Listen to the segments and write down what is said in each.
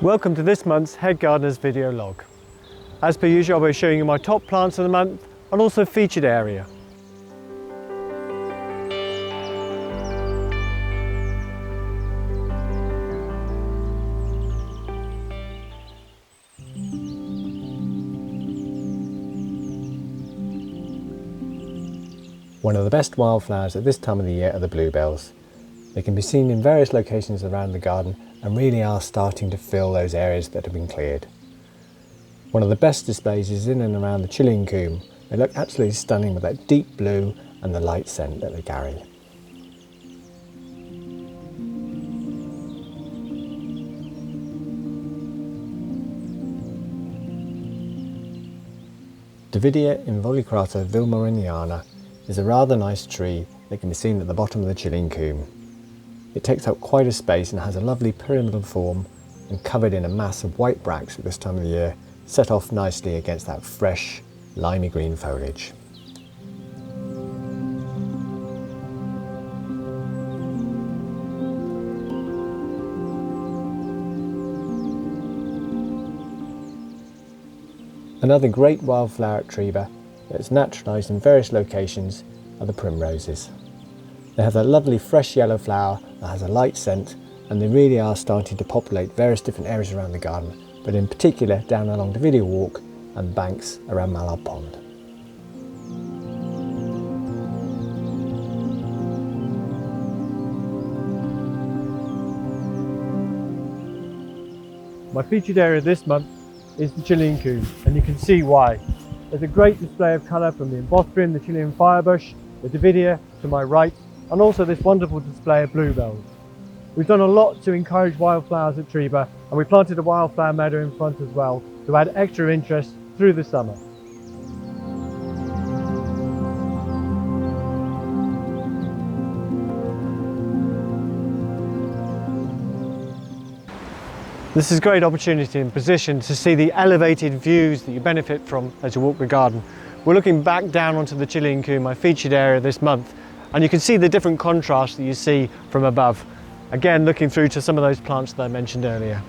Welcome to this month's Head Gardener's video log. As per usual, I'll be showing you my top plants of the month and also featured area. One of the best wildflowers at this time of the year are the bluebells. They can be seen in various locations around the garden and really are starting to fill those areas that have been cleared. One of the best displays is in and around the Chilean Coomb. They look absolutely stunning with that deep blue and the light scent that they carry. Davidia involucrata vilmoriniana is a rather nice tree that can be seen at the bottom of the Chilean Coomb. It takes up quite a space and has a lovely pyramidal form and covered in a mass of white bracts at this time of the year, set off nicely against that fresh, limey green foliage. Another great wildflower at Trebah that's naturalised in various locations are the primroses. They have that lovely fresh yellow flower that has a light scent, and they really are starting to populate various different areas around the garden, but in particular down along Davidia Walk and banks around Mallard Pond. My featured area this month is the Chilean Coomb, and you can see why. There's a great display of colour from the Embothrium, the Chilean firebush, the Davidia to my right, and also this wonderful display of bluebells. We've done a lot to encourage wildflowers at Trebah, and we planted a wildflower meadow in front as well to add extra interest through the summer. This is a great opportunity and position to see the elevated views that you benefit from as you walk the garden. We're looking back down onto the Chilean Coomb, my featured area this month, and you can see the different contrasts that you see from above. Again, looking through to some of those plants that I mentioned earlier.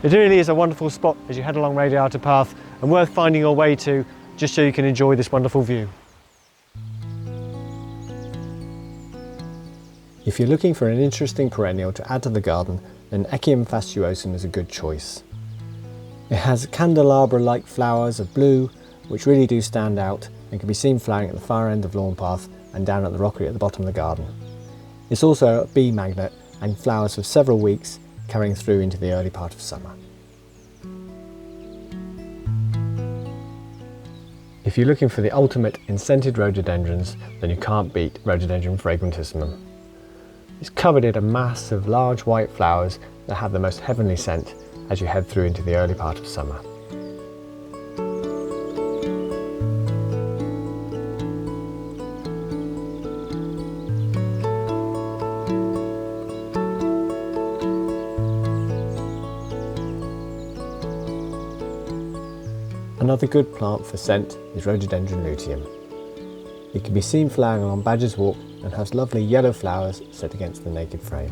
It really is a wonderful spot as you head along Radiata Path, and worth finding your way to just so you can enjoy this wonderful view. If you're looking for an interesting perennial to add to the garden, then Ike Infestuosum is a good choice. It has candelabra-like flowers of blue, which really do stand out and can be seen flowering at the far end of Lawn Path and down at the rockery at the bottom of the garden. It's also a bee magnet and flowers for several weeks, carrying through into the early part of summer. If you're looking for the ultimate in scented rhododendrons, then you can't beat Regeneration Fragmentism. It's covered in a mass of large white flowers that have the most heavenly scent as you head through into the early part of summer. Another good plant for scent is Rhododendron Lute. It can be seen flowering along Badger's Walk and has lovely yellow flowers set against the naked frame.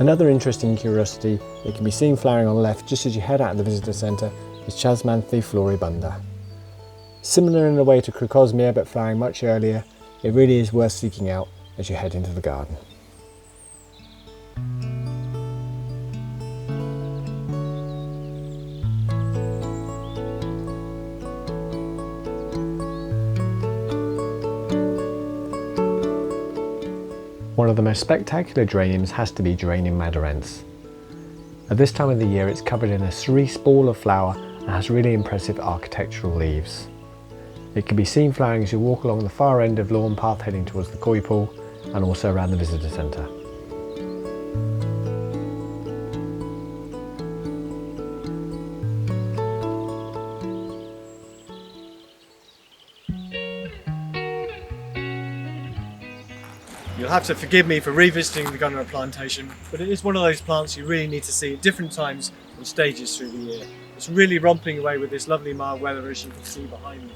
Another interesting curiosity that can be seen flowering on the left just as you head out of the visitor centre is Chasmanthium Floribunda. Similar in a way to Crocosmia but flowering much earlier, it really is worth seeking out as you head into the garden. One of the most spectacular geraniums has to be Geranium madurense. At this time of the year it's covered in a cerise ball of flower and has really impressive architectural leaves. It can be seen flowering as you walk along the far end of Lawn Path heading towards the koi pool and also around the visitor centre. You'll have to forgive me for revisiting the Gunnera Plantation, but it is one of those plants you really need to see at different times and stages through the year. It's really romping away with this lovely mild weather, as you can see behind me.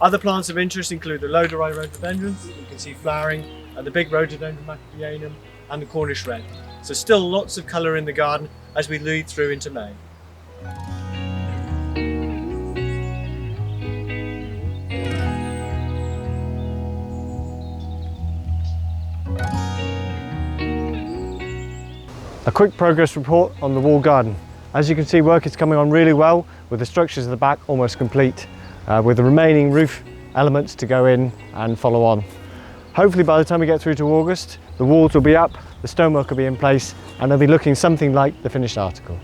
Other plants of interest include the lodorhei rhododendrons that you can see flowering, and the big Rhododendron Macadamianum and the Cornish red. So still lots of colour in the garden as we lead through into May. A quick progress report on the wall garden. As you can see, work is coming on really well, with the structures at the back almost complete, with the remaining roof elements to go in and follow on. Hopefully by the time we get through to August, the walls will be up, the stonework will be in place, and they'll be looking something like the finished article.